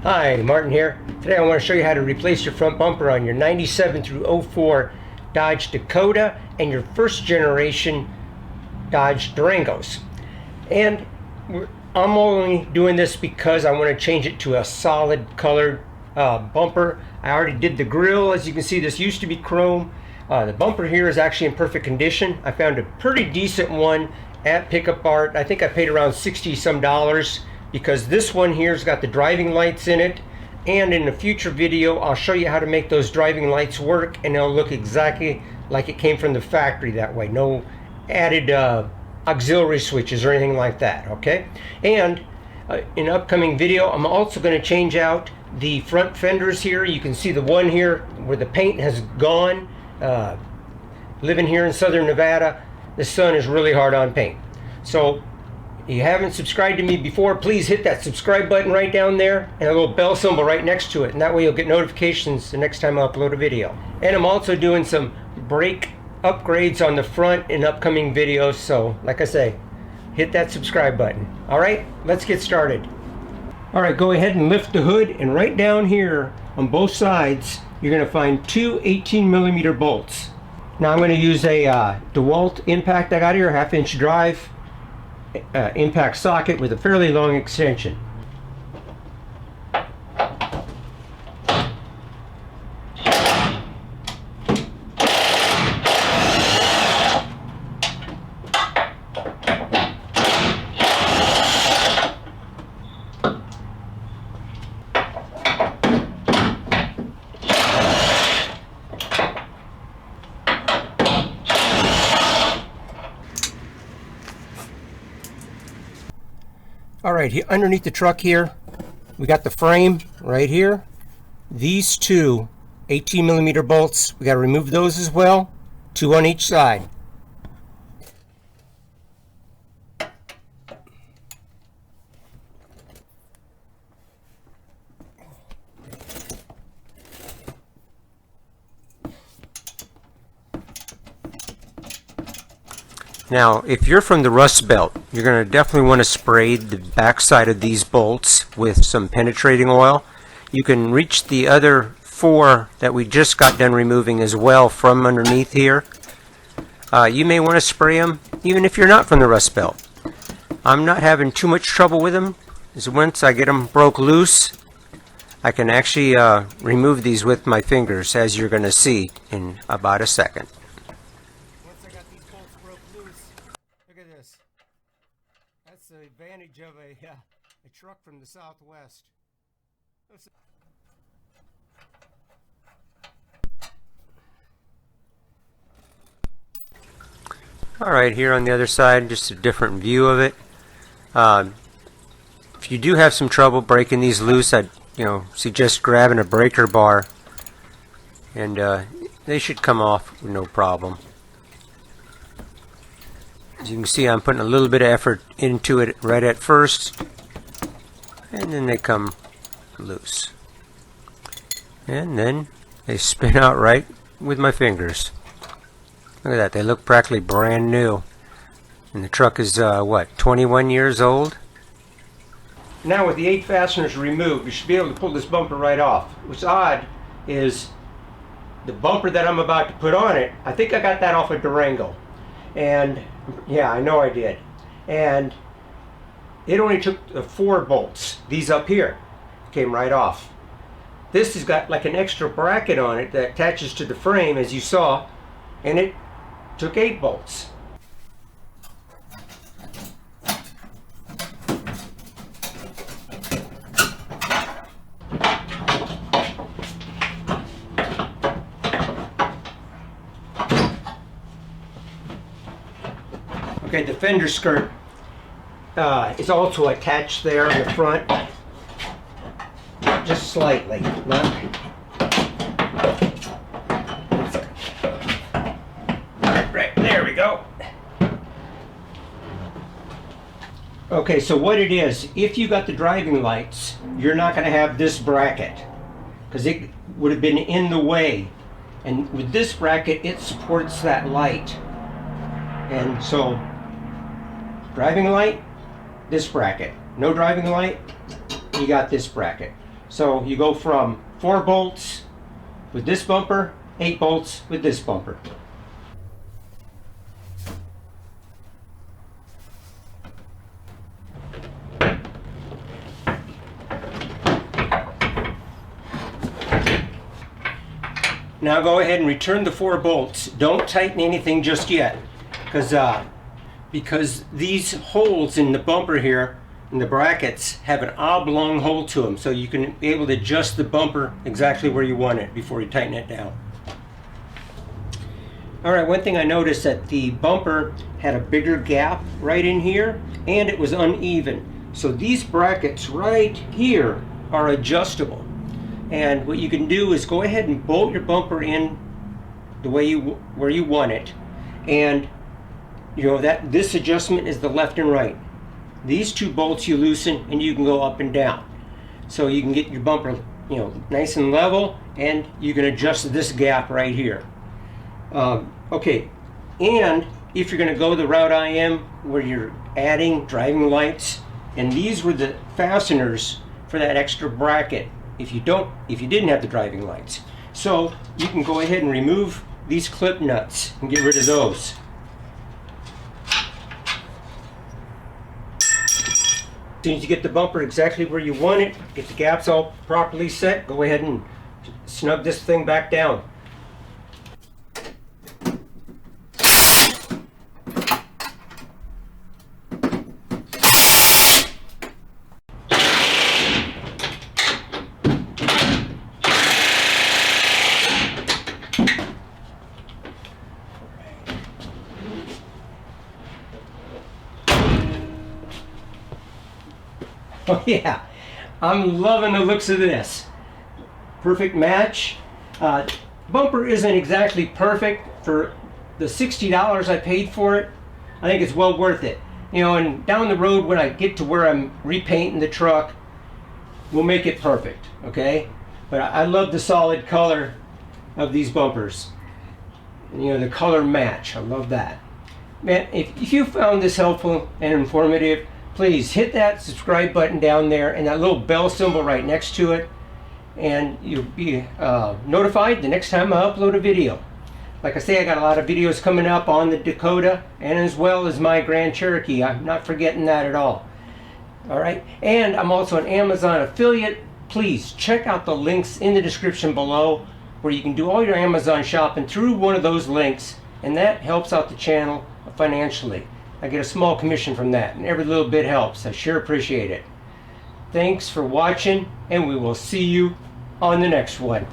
Hi, Martin here. Today I want to show you how to replace your front bumper on your 97 through 04 Dodge Dakota and your first generation Dodge Durangos. And I'm only doing this because I want to change it to a solid colored bumper. I already did the grille. As you can see, this used to be chrome. The bumper here is actually in perfect condition. I found a pretty decent one at Pickup Art. I think I paid around $60 some because this one here's got the driving lights in it, and in a future video I'll show you how to make those driving lights work, and they'll look exactly like it came from the factory that way. No added auxiliary switches or anything like that, okay? And in an upcoming video I'm also going to change out the front fenders here. You can see the one here where the paint has gone. Living here in southern Nevada, the sun is really hard on paint. So if you haven't subscribed to me before, please hit that subscribe button right down there and a little bell symbol right next to it, and that way you'll get notifications the next time I upload a video. And I'm also doing some brake upgrades on the front in upcoming videos, so like I say, hit that subscribe button. Alright, let's get started. Alright, go ahead and lift the hood, and right down here on both sides you're going to find two 18mm bolts. Now I'm going to use a DeWalt impact I got here, 1/2-inch drive impact socket with a fairly long extension. Alright, here underneath the truck here, we got the frame right here. These two 18mm bolts, we got to remove those as well, 2 on each side. Now, if you're from the Rust Belt, you're going to definitely want to spray the backside of these bolts with some penetrating oil. You can reach the other 4 that we just got done removing as well from underneath here. You may want to spray them even if you're not from the Rust Belt. I'm not having too much trouble with them, as once I get them broke loose, I can actually remove these with my fingers, as you're going to see in about a second. That's the advantage of a truck from the Southwest. Alright, here on the other side, just a different view of it. If you do have some trouble breaking these loose, I'd suggest grabbing a breaker bar, and they should come off with no problem. As you can see, I'm putting a little bit of effort into it right at first, and then they come loose. And then they spin out right with my fingers. Look at that, they look practically brand new. And the truck is, what, 21 years old? Now with the 8 fasteners removed, you should be able to pull this bumper right off. What's odd is the bumper that I'm about to put on it, I think I got that off of Durango. And yeah, I know I did. And it only took 4 bolts. These up here came right off. This has got like an extra bracket on it that attaches to the frame, as you saw, and it took 8 bolts. Okay, the fender skirt is also attached there in the front, just slightly. Right, there we go. Okay, so what it is, if you got the driving lights, you're not going to have this bracket, because it would have been in the way. And with this bracket, it supports that light. And so, driving light, this bracket. No driving light, you got this bracket. So you go from 4 bolts with this bumper, 8 bolts with this bumper. Now go ahead and return the 4 bolts. Don't tighten anything just yet, because these holes in the bumper here, in the brackets, have an oblong hole to them, so you can be able to adjust the bumper exactly where you want it before you tighten it down. Alright, one thing I noticed that the bumper had a bigger gap right in here, and it was uneven. So these brackets right here are adjustable. And what you can do is go ahead and bolt your bumper in the way where you want it, and you know that this adjustment is the left and right. These 2 bolts you loosen and you can go up and down, so you can get your bumper, you know, nice and level, and you can adjust this gap right here. Okay, and if you're going to go the route I am, where you're adding driving lights, and these were the fasteners for that extra bracket if you didn't have the driving lights. So you can go ahead and remove these clip nuts and get rid of those. As soon as you get the bumper exactly where you want it, get the gaps all properly set, go ahead and snug this thing back down. Oh yeah, I'm loving the looks of this. Perfect match. Bumper isn't exactly perfect. For the $60 I paid for it, I think it's well worth it. You know, and down the road when I get to where I'm repainting the truck, we'll make it perfect, okay? But I love the solid color of these bumpers. You know, the color match, I love that. Man, if you found this helpful and informative, please hit that subscribe button down there and that little bell symbol right next to it, and you'll be notified the next time I upload a video. Like I say, I got a lot of videos coming up on the Dakota, and as well as my Grand Cherokee. I'm not forgetting that at all. Alright, and I'm also an Amazon affiliate. Please check out the links in the description below, where you can do all your Amazon shopping through one of those links, and that helps out the channel financially. I get a small commission from that, and every little bit helps. I sure appreciate it. Thanks for watching, and we will see you on the next one.